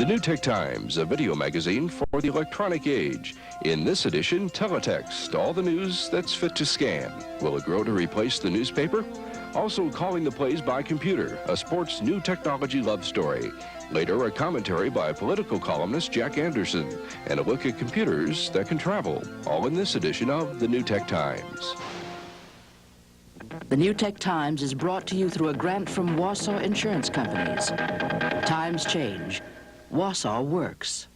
The New Tech Times, a video magazine for the electronic age. In this edition, teletext, all the news that's fit to scan. Will it grow to replace the newspaper? Also, calling the plays by computer, a sports new technology love story. Later, a commentary by political columnist Jack Anderson, and a look at computers that can travel. All in this edition of The New Tech Times. The New Tech Times is brought to you through a grant from Wausau Insurance Companies. Times change. Wausau works.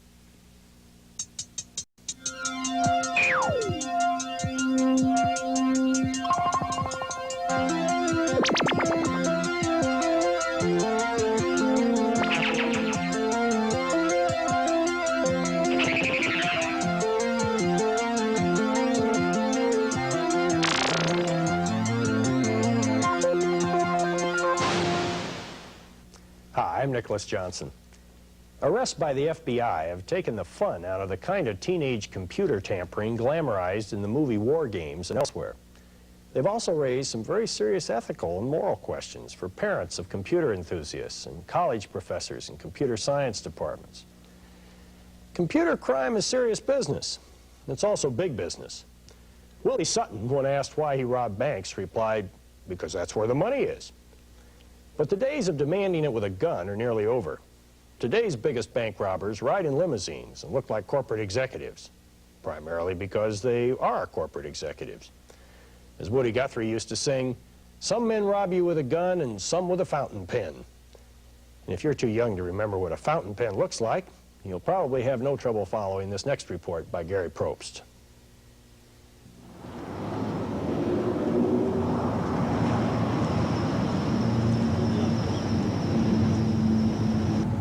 Hi, I'm Nicholas Johnson. Arrests by the FBI have taken the fun out of the kind of teenage computer tampering glamorized in the movie War Games and elsewhere. They've also raised some very serious ethical and moral questions for parents of computer enthusiasts and college professors in computer science departments. Computer crime is serious business. It's also big business. Willie Sutton, when asked why he robbed banks, replied, "Because that's where the money is." But the days of demanding it with a gun are nearly over. Today's biggest bank robbers ride in limousines and look like corporate executives, primarily because they are corporate executives. As Woody Guthrie used to sing, some men rob you with a gun and some with a fountain pen. And if you're too young to remember what a fountain pen looks like, you'll probably have no trouble following this next report by Gary Probst.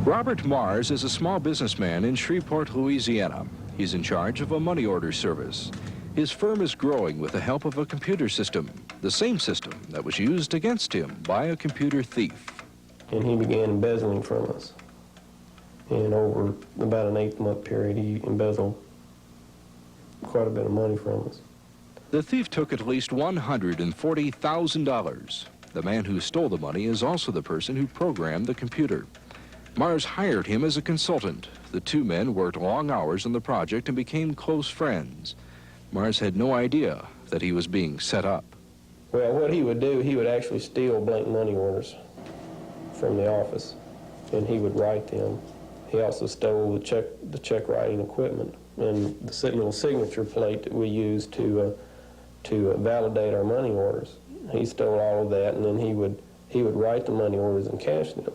Robert Mars is a small businessman in Shreveport, Louisiana. He's in charge of a money order service. His firm is growing with the help of a computer system, the same system that was used against him by a computer thief. And he began embezzling from us. And over about an 8-month period, he embezzled quite a bit of money from us. The thief took at least $140,000. The man who stole the money is also the person who programmed the computer. Mars hired him as a consultant. The two men worked long hours on the project and became close friends. Mars had no idea that he was being set up. Well, what he would do, he would actually steal blank money orders from the office, and he would write them. He also stole the check writing equipment and the little signature plate that we used to validate our money orders. He stole all of that, and then he would write the money orders and cash them.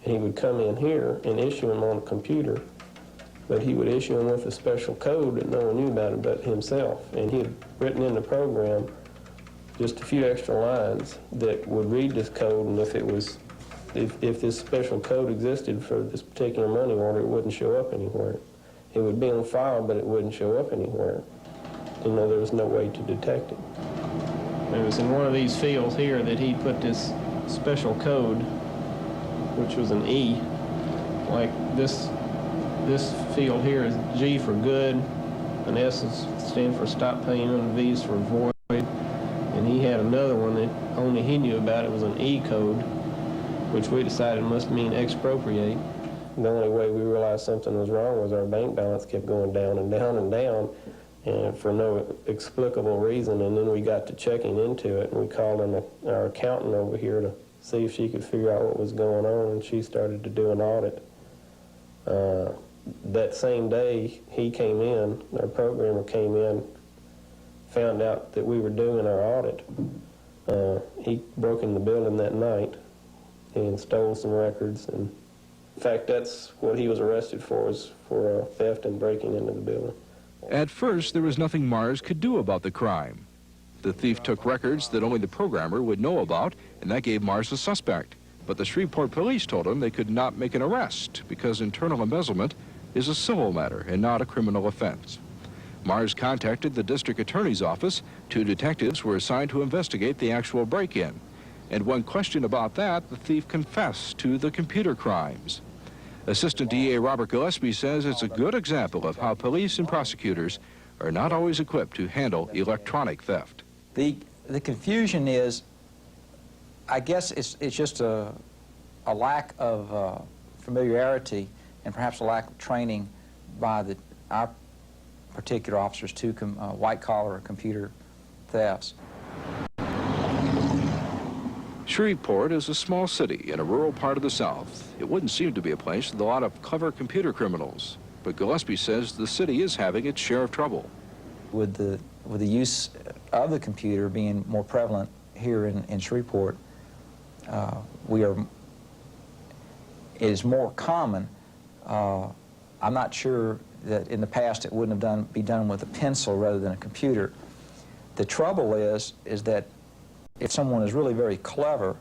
He would come in here and issue them on a computer, but he would issue them with a special code that no one knew about it but himself. And he had written in the program just a few extra lines that would read this code, and if this special code existed for this particular money order, it wouldn't show up anywhere. It would be on file, but it wouldn't show up anywhere. You know, there was no way to detect it. It was in one of these fields here that he put this special code, which was an E. Like this field here is G for good, an S stands for stop paying, and a V is for void. And he had another one that only he knew about. It was an E code, which we decided must mean expropriate. The only way we realized something was wrong was our bank balance kept going down and down and down, and for no explicable reason. And then we got to checking into it, and we called on our accountant over here to see if she could figure out what was going on, and she started to do an audit. That same day he came in, our programmer came in, found out that we were doing our audit. He broke in the building that night and stole some records, and in fact that's what he was arrested for, was for theft and breaking into the building. At first, there was nothing Mars could do about the crime. The thief took records that only the programmer would know about, and that gave Mars a suspect. But the Shreveport police told him they could not make an arrest because internal embezzlement is a civil matter and not a criminal offense. Mars contacted the district attorney's office. 2 detectives were assigned to investigate the actual break-in. And when questioned about that, the thief confessed to the computer crimes. Assistant DA Robert Gillespie says it's a good example of how police and prosecutors are not always equipped to handle electronic theft. The confusion is, I guess it's just a lack of familiarity and perhaps a lack of training by our particular officers to white-collar computer thefts. Shreveport is a small city in a rural part of the South. It wouldn't seem to be a place with a lot of clever computer criminals, but Gillespie says the city is having its share of trouble. With the use of the computer being more prevalent here in Shreveport, it is more common. I'm not sure that in the past it wouldn't have be done with a pencil rather than a computer. The trouble is that if someone is really very clever,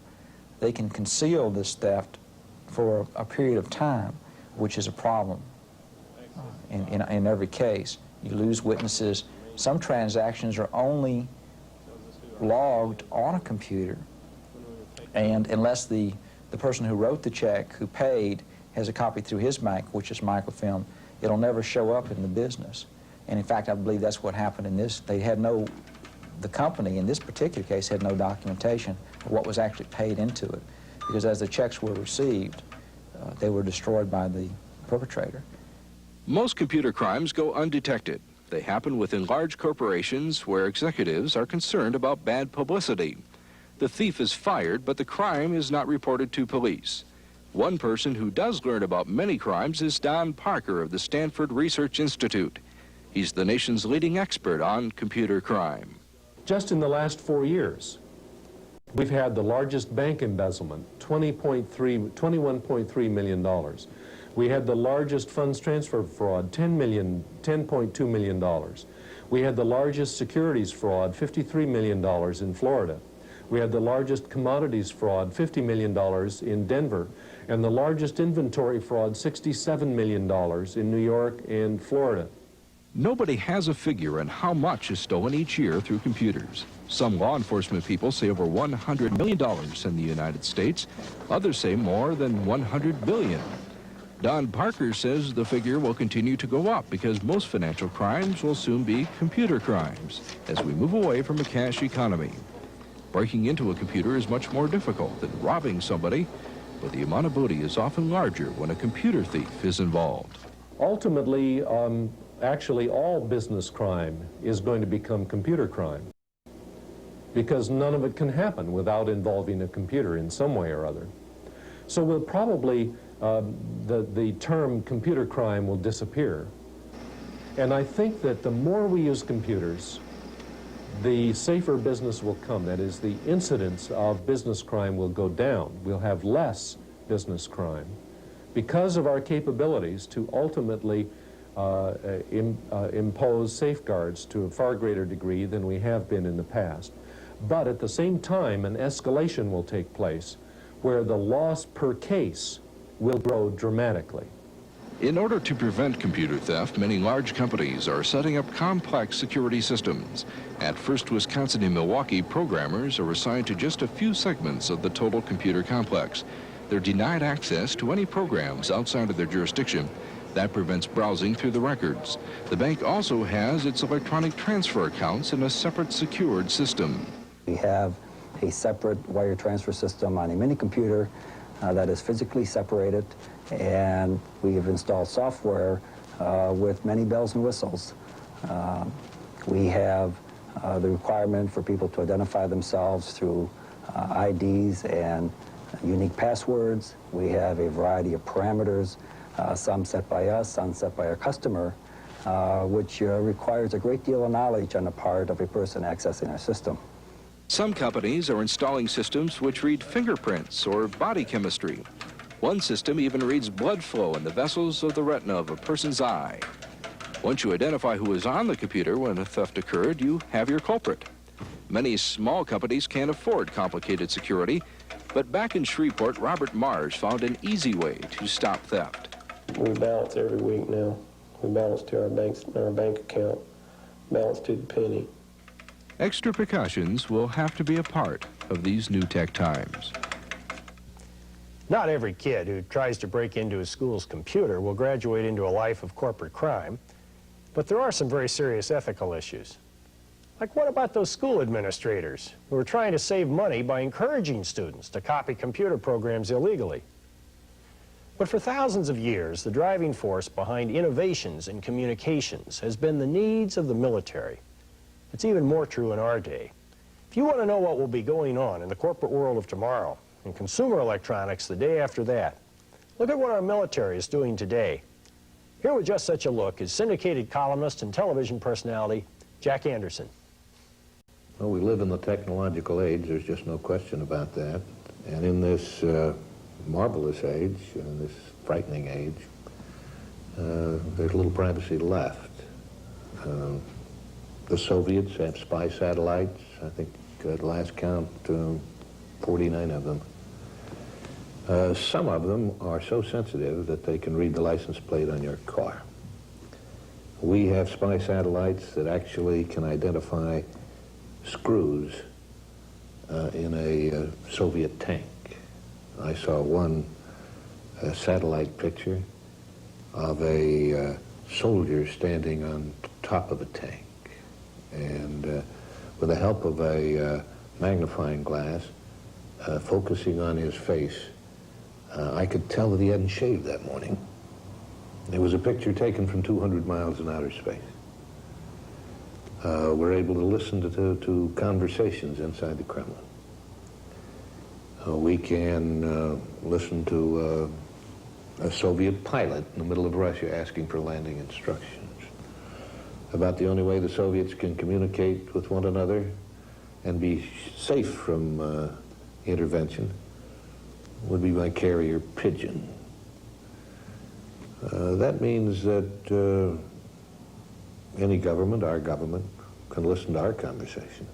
they can conceal this theft for a period of time, which is a problem in every case. You lose witnesses. Some transactions are only logged on a computer, and unless the person who wrote the check, who paid, has a copy through his bank, which is microfilm, it'll never show up in the business. And in fact, I believe that's what happened in this. The company in this particular case had no documentation of what was actually paid into it, because as the checks were received, they were destroyed by the perpetrator. Most computer crimes go undetected. They happen within large corporations where executives are concerned about bad publicity. The thief is fired, but the crime is not reported to police. One person who does learn about many crimes is Don Parker of the Stanford Research Institute. He's the nation's leading expert on computer crime. Just in the last 4 years, we've had the largest bank embezzlement, $21.3 million. We had the largest funds transfer fraud, $10.2 million. We had the largest securities fraud, $53 million in Florida. We had the largest commodities fraud, $50 million in Denver, and the largest inventory fraud, $67 million in New York and Florida. Nobody has a figure on how much is stolen each year through computers. Some law enforcement people say over $100 million in the United States. Others say more than $100 billion. Don Parker says the figure will continue to go up because most financial crimes will soon be computer crimes as we move away from a cash economy. Breaking into a computer is much more difficult than robbing somebody, but the amount of booty is often larger when a computer thief is involved. Ultimately, actually all business crime is going to become computer crime, because none of it can happen without involving a computer in some way or other. So we'll probably, the term computer crime will disappear. And I think that the more we use computers, the safer business will come. That is, the incidence of business crime will go down. We'll have less business crime because of our capabilities to ultimately impose safeguards to a far greater degree than we have been in the past. But at the same time, an escalation will take place where the loss per case will grow dramatically. In order to prevent computer theft, many large companies are setting up complex security systems. At First Wisconsin in Milwaukee, programmers are assigned to just a few segments of the total computer complex. They're denied access to any programs outside of their jurisdiction. That prevents browsing through the records. The bank also has its electronic transfer accounts in a separate secured system. We have a separate wire transfer system on a mini computer that is physically separated, and we have installed software with many bells and whistles. We have the requirement for people to identify themselves through IDs and unique passwords. We have a variety of parameters, some set by us, some set by our customer, which requires a great deal of knowledge on the part of a person accessing our system. Some companies are installing systems which read fingerprints or body chemistry. One system even reads blood flow in the vessels of the retina of a person's eye. Once you identify who was on the computer when a theft occurred, you have your culprit. Many small companies can't afford complicated security, but back in Shreveport, Robert Mars found an easy way to stop theft. We balance every week now. We balance to our bank account, balance to the penny. Extra precautions will have to be a part of these new tech times. Not every kid who tries to break into a school's computer will graduate into a life of corporate crime, but there are some very serious ethical issues. Like, what about those school administrators who are trying to save money by encouraging students to copy computer programs illegally? But for thousands of years, the driving force behind innovations in communications has been the needs of the military. It's even more true in our day. If you want to know what will be going on in the corporate world of tomorrow and consumer electronics the day after that, look at what our military is doing today. Here with just such a look is syndicated columnist and television personality Jack Anderson. Well, we live in the technological age, there's just no question about that. And in this marvelous age, in this frightening age, there's little privacy left. The Soviets have spy satellites, I think at last count 49 of them. Some of them are so sensitive that they can read the license plate on your car. We have spy satellites that actually can identify screws in a Soviet tank. I saw one satellite picture of a soldier standing on top of a tank, and with the help of a magnifying glass focusing on his face, I could tell that he hadn't shaved that morning. It was a picture taken from 200 miles in outer space. We're able to listen to conversations inside the Kremlin. We can listen to a Soviet pilot in the middle of Russia asking for landing instructions. About the only way the Soviets can communicate with one another and be safe from intervention would be by carrier pigeon. That means that any government, our government, can listen to our conversations.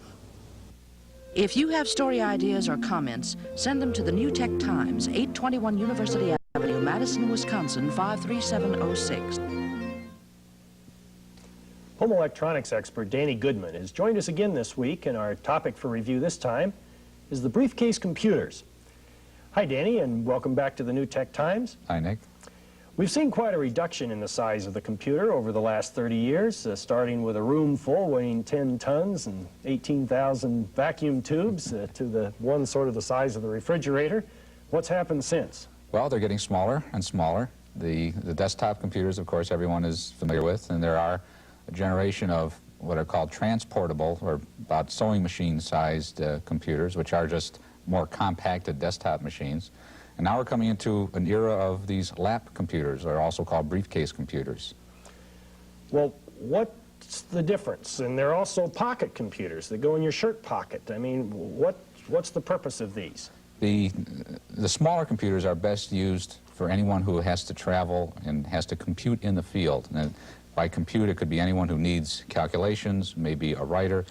If you have story ideas or comments, send them to the New Tech Times, 821 University Avenue, Madison, Wisconsin, 53706. Home electronics expert Danny Goodman has joined us again this week, and our topic for review this time is the briefcase computers. Hi, Danny, and welcome back to the New Tech Times. Hi, Nick. We've seen quite a reduction in the size of the computer over the last 30 years, starting with a room full weighing 10 tons and 18,000 vacuum tubes to the one sort of the size of the refrigerator. What's happened since? Well, they're getting smaller and smaller. The desktop computers, of course, everyone is familiar with, and there are a generation of what are called transportable, or about sewing machine-sized computers, which are just more compacted desktop machines. And now we're coming into an era of these lap computers, or also called briefcase computers. Well, what's the difference? And they're also pocket computers that go in your shirt pocket. I mean, what's the purpose of these? The smaller computers are best used for anyone who has to travel and has to compute in the field. And by compute, it could be anyone who needs calculations, maybe a writer,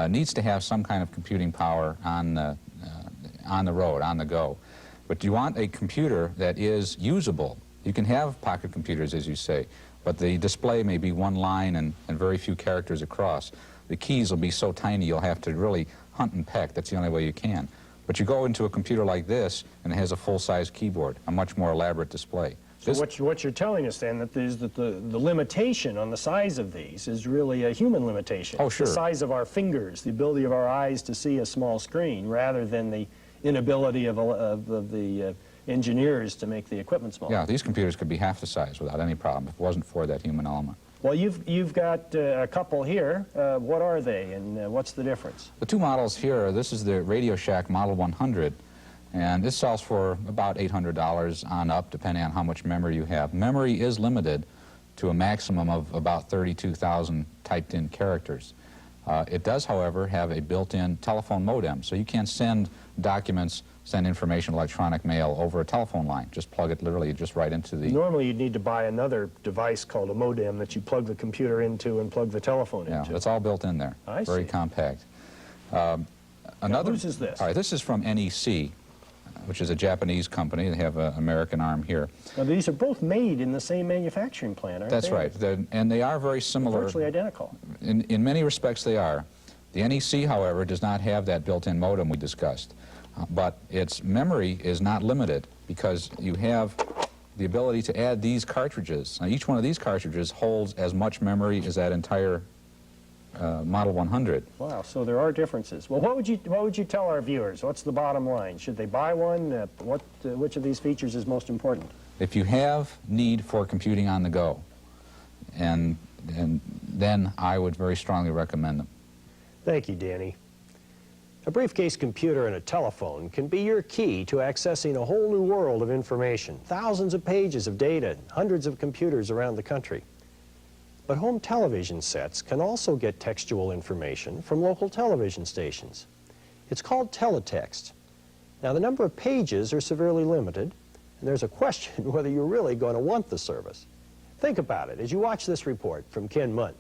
needs to have some kind of computing power on the road, on the go. But you want a computer that is usable. You can have pocket computers, as you say, but the display may be one line and very few characters across. The keys will be so tiny you'll have to really hunt and peck. That's the only way you can. But you go into a computer like this, and it has a full-size keyboard, a much more elaborate display. So what you're telling us then is that the limitation on the size of these is really a human limitation. Oh, sure. The size of our fingers, the ability of our eyes to see a small screen, rather than the inability of the engineers to make the equipment smaller. Yeah, these computers could be half the size without any problem if it wasn't for that human element. Well, you've got a couple here. What are they, and what's the difference? The two models here, this is the Radio Shack Model 100, and this sells for about $800 on up, depending on how much memory you have. Memory is limited to a maximum of about 32,000 typed-in characters. It does, however, have a built-in telephone modem, so you can send documents, send information, electronic mail over a telephone line. Just plug it literally just right into the... Normally you'd need to buy another device called a modem that you plug the computer into and plug the telephone into. Yeah, that's all built in there. I Very see. compact. Whose is this? All right, this is from NEC, which is a Japanese company. They have an American arm here. Now, these are both made in the same manufacturing plant, aren't That's they? right. And they are very similar. Virtually identical. In many respects, they are. The NEC, however, does not have that built-in modem we discussed. But its memory is not limited because you have the ability to add these cartridges. Now, each one of these cartridges holds as much memory as that entire Model 100. Wow, so there are differences. Well, what would you tell our viewers? What's the bottom line? Should they buy one? Which of these features is most important? If you have need for computing on the go, and then I would very strongly recommend them. Thank you, Danny. A briefcase computer and a telephone can be your key to accessing a whole new world of information, thousands of pages of data, hundreds of computers around the country. But home television sets can also get textual information from local television stations. It's called teletext. Now, the number of pages are severely limited, and there's a question whether you're really going to want the service. Think about it as you watch this report from Ken Munt.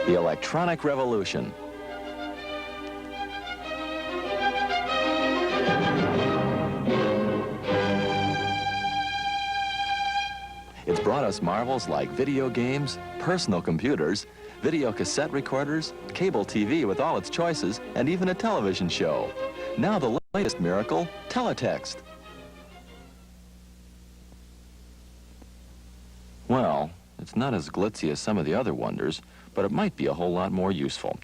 The electronic revolution. It's brought us marvels like video games, personal computers, video cassette recorders, cable TV with all its choices, and even a television show. Now the latest miracle, teletext. Well, it's not as glitzy as some of the other wonders, but it might be a whole lot more useful.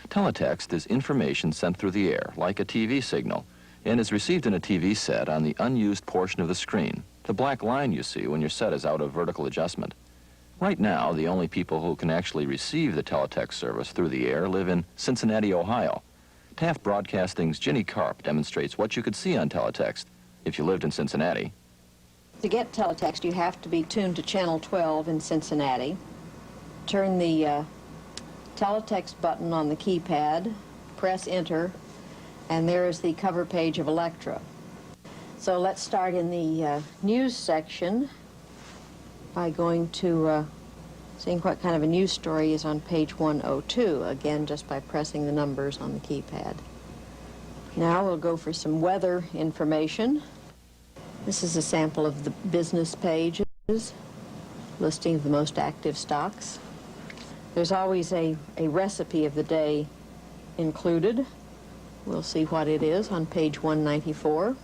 Teletext is information sent through the air, like a TV signal, and is received in a TV set on the unused portion of the screen, the black line you see when your set is out of vertical adjustment. Right now, the only people who can actually receive the teletext service through the air live in Cincinnati, Ohio. Taft Broadcasting's Ginny Karp demonstrates what you could see on teletext if you lived in Cincinnati. To get teletext, you have to be tuned to Channel 12 in Cincinnati. Turn the teletext button on the keypad, press enter, and there is the cover page of Electra. So let's start in the news section by going to seeing what kind of a news story is on page 102, again just by pressing the numbers on the keypad. Now we'll go for some weather information. This is a sample of the business pages, listing of the most active stocks. There's always a recipe of the day included. We'll see what it is on page 194.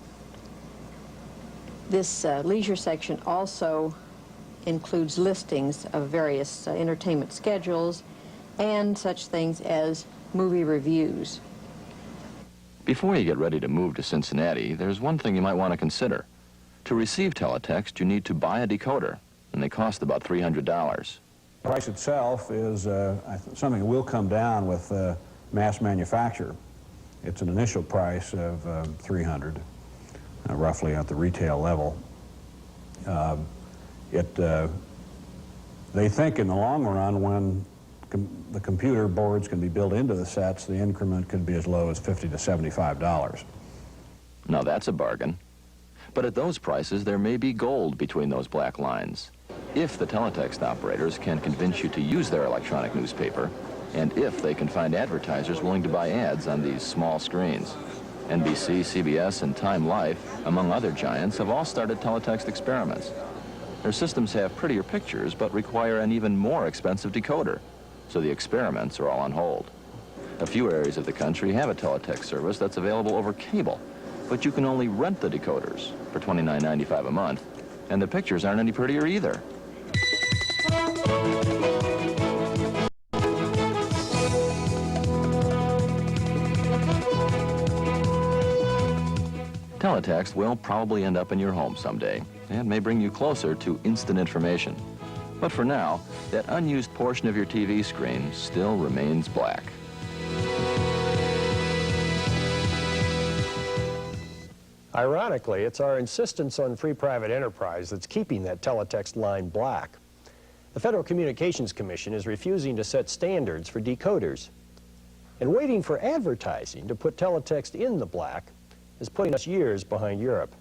This leisure section also includes listings of various entertainment schedules and such things as movie reviews. Before you get ready to move to Cincinnati, there's one thing you might want to consider. To receive teletext, you need to buy a decoder, and they cost about $300. The price itself is something that will come down with mass manufacture. It's an initial price of $300, roughly at the retail level. They think in the long run, when the computer boards can be built into the sets, the increment could be as low as $50 to $75. Now that's a bargain. But at those prices, there may be gold between those black lines. If the teletext operators can convince you to use their electronic newspaper, and if they can find advertisers willing to buy ads on these small screens. NBC, CBS, and Time Life, among other giants, have all started teletext experiments. Their systems have prettier pictures, but require an even more expensive decoder, so the experiments are all on hold. A few areas of the country have a teletext service that's available over cable, but you can only rent the decoders for $29.95 a month, and the pictures aren't any prettier either. Teletext will probably end up in your home someday and may bring you closer to instant information. But for now, that unused portion of your TV screen still remains black. Ironically, it's our insistence on free private enterprise that's keeping that teletext line black. The Federal Communications Commission is refusing to set standards for decoders. And waiting for advertising to put teletext in the black is putting us years behind Europe.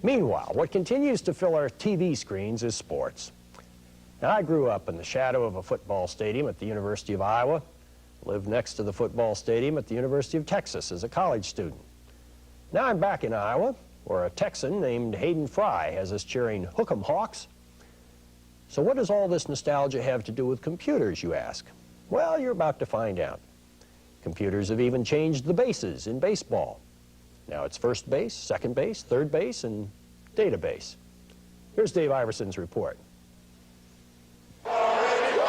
Meanwhile, what continues to fill our TV screens is sports. Now, I grew up in the shadow of a football stadium at the University of Iowa, lived next to the football stadium at the University of Texas as a college student. Now I'm back in Iowa, where a Texan named Hayden Fry has us cheering Hook 'em Hawks. So what does all this nostalgia have to do with computers, you ask? Well, you're about to find out. Computers have even changed the bases in baseball. Now it's first base, second base, third base, and database. Here's Dave Iverson's report. Already won.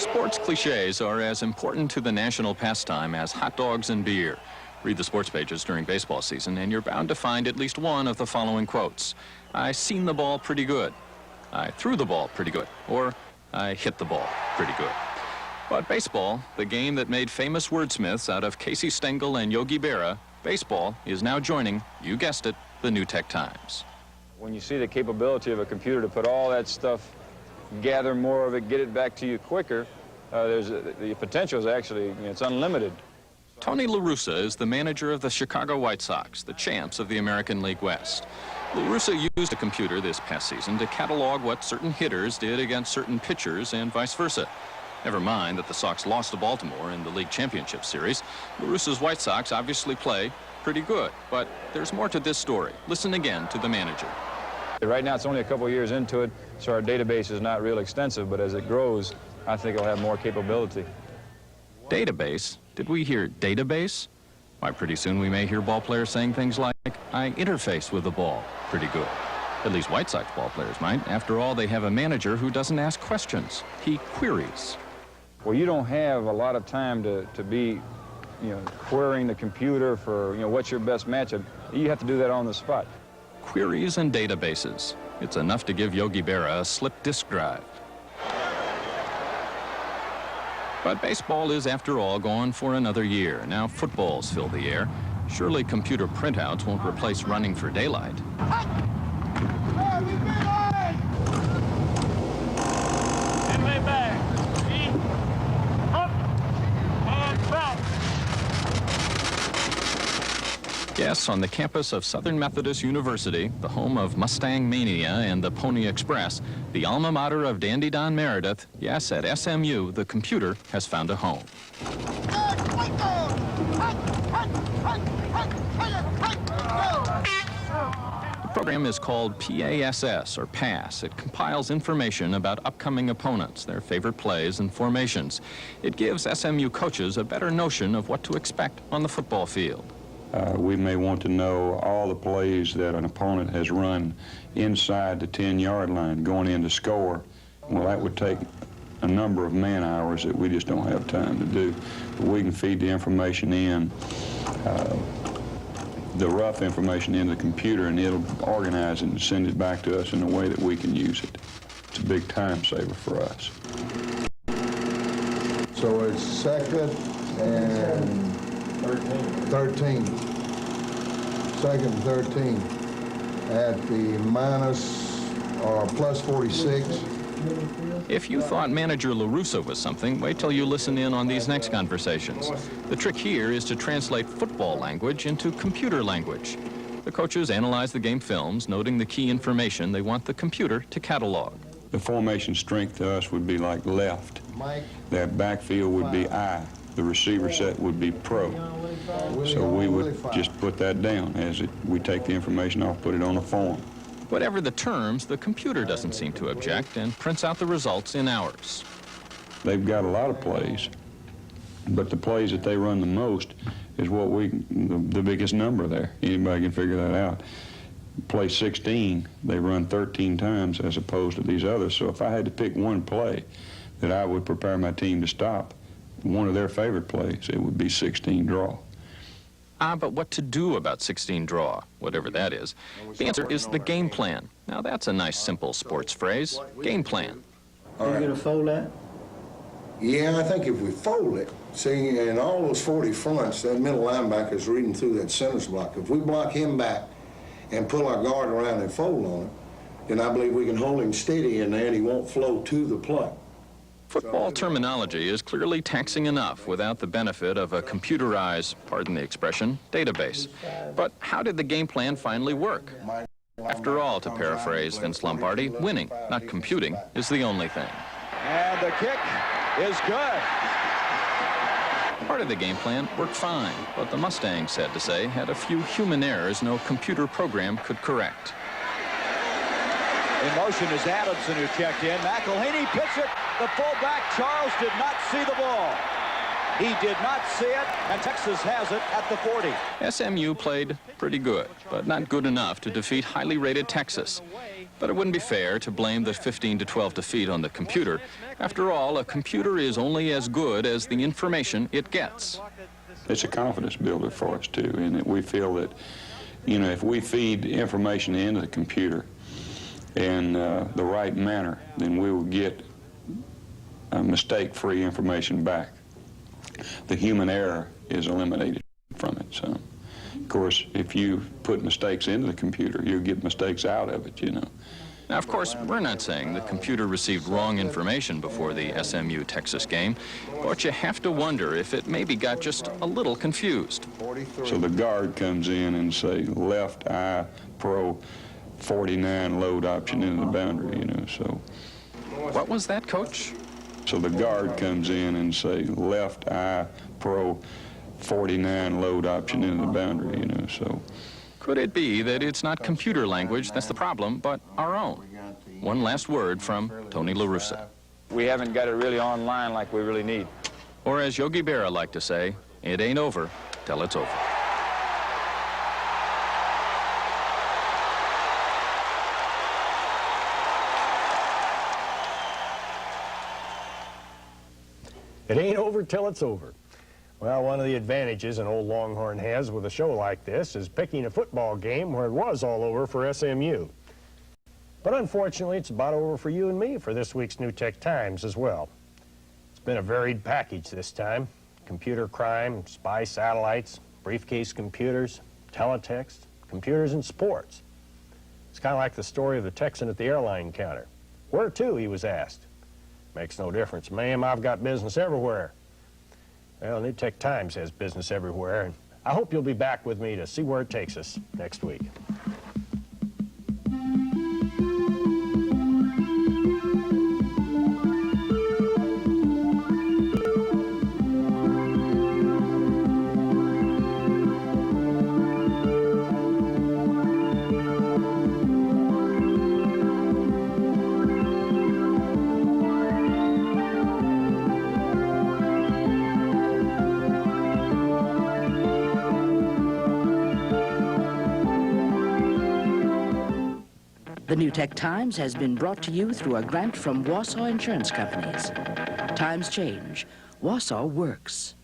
Sports cliches are as important to the national pastime as hot dogs and beer. Read the sports pages during baseball season, and you're bound to find at least one of the following quotes. I seen the ball pretty good. I threw the ball pretty good. Or, I hit the ball pretty good. But baseball, the game that made famous wordsmiths out of Casey Stengel and Yogi Berra, baseball is now joining, you guessed it, the New Tech Times. When you see the capability of a computer to put all that stuff, gather more of it, get it back to you quicker, the potential is actually, it's unlimited. Tony La Russa is the manager of the Chicago White Sox, the champs of the American League West. La Russa used a computer this past season to catalog what certain hitters did against certain pitchers and vice versa. Never mind that the Sox lost to Baltimore in the League Championship Series. La Russa's White Sox obviously play pretty good, but there's more to this story. Listen again to the manager. Right now, it's only a couple years into it, so our database is not real extensive, but as it grows, I think it'll have more capability. Database? Did we hear database? Why, pretty soon we may hear ball players saying things like, I interface with the ball pretty good. At least White Sox ball players might. After all, they have a manager who doesn't ask questions. He queries. Well, you don't have a lot of time to be, querying the computer for, what's your best matchup. You have to do that on the spot. Queries and databases. It's enough to give Yogi Berra a slip disk drive. But baseball is, after all, gone for another year. Now footballs fill the air. Surely computer printouts won't replace running for daylight. Yes, on the campus of Southern Methodist University, the home of Mustang Mania and the Pony Express, the alma mater of Dandy Don Meredith, yes, at SMU, the computer has found a home. The program is called PASS, or PASS. It compiles information about upcoming opponents, their favorite plays and formations. It gives SMU coaches a better notion of what to expect on the football field. We may want to know all the plays that an opponent has run inside the 10-yard line going in to score. Well, that would take a number of man-hours that we just don't have time to do. But we can feed the information in, the rough information in the computer, and it'll organize it and send it back to us in a way that we can use it. It's a big time saver for us. So it's second and 13. Second and 13 at the minus or plus 46. If you thought manager La Russa was something, wait till you listen in on these next conversations. The trick here is to translate football language into computer language. The coaches analyze the game films, noting the key information they want the computer to catalog. The formation strength to us would be like left. That backfield would be I. The receiver set would be pro. So we would just put that down as we take the information off, put it on a form. Whatever the terms, the computer doesn't seem to object and prints out the results in hours. They've got a lot of plays, but the plays that they run the most is what the biggest number there. Anybody can figure that out. Play 16, they run 13 times as opposed to these others. So if I had to pick one play that I would prepare my team to stop, one of their favorite plays, it would be 16 draw. But what to do about 16 draw, whatever that is? The answer is the game plan. Now that's a nice simple sports phrase, game plan. Are you going to fold that? Yeah, I think if we fold it, see, in all those 40 fronts, that middle linebacker is reading through that center's block. If we block him back and pull our guard around and fold on it, then I believe we can hold him steady in there and he won't flow to the play. Football terminology is clearly taxing enough without the benefit of a computerized, pardon the expression, database. But how did the game plan finally work? After all, to paraphrase Vince Lombardi, winning, not computing, is the only thing. And the kick is good. Part of the game plan worked fine, but the Mustangs, sad to say, had a few human errors no computer program could correct. In motion is Adamson, who checked in. McElhaney picks it. The fullback, Charles, did not see the ball. He did not see it, and Texas has it at the 40. SMU played pretty good, but not good enough to defeat highly rated Texas. But it wouldn't be fair to blame the 15-12 defeat on the computer. After all, a computer is only as good as the information it gets. It's a confidence builder for us, too, in that we feel that, you know, if we feed information into the computer in the right manner, then we will get mistake-free information back. The human error is eliminated from it. So, of course, if you put mistakes into the computer, you'll get mistakes out of it, you know. Now, of course, we're not saying the computer received wrong information before the SMU-Texas game, but you have to wonder if it maybe got just a little confused. So the guard comes in and say, left eye pro 49 load option into the boundary, you know, so. What was that, Coach? So the guard comes in and say, left eye pro 49 load option into the boundary, you know, so. Could it be that it's not computer language that's the problem, but our own? One last word from Tony La Russa. We haven't got it really online like we really need. Or as Yogi Berra liked to say, it ain't over till it's over. It ain't over till it's over. Well, one of the advantages an old Longhorn has with a show like this is picking a football game where it was all over for SMU. But unfortunately, it's about over for you and me for this week's New Tech Times as well. It's been a varied package this time. Computer crime, spy satellites, briefcase computers, teletext, computers and sports. It's kind of like the story of the Texan at the airline counter. Where to, he was asked. Makes no difference, ma'am, I've got business everywhere. Well, New Tech Times has business everywhere, and I hope you'll be back with me to see where it takes us next week. The New Tech Times has been brought to you through a grant from Wausau Insurance Companies. Times change. Wausau works.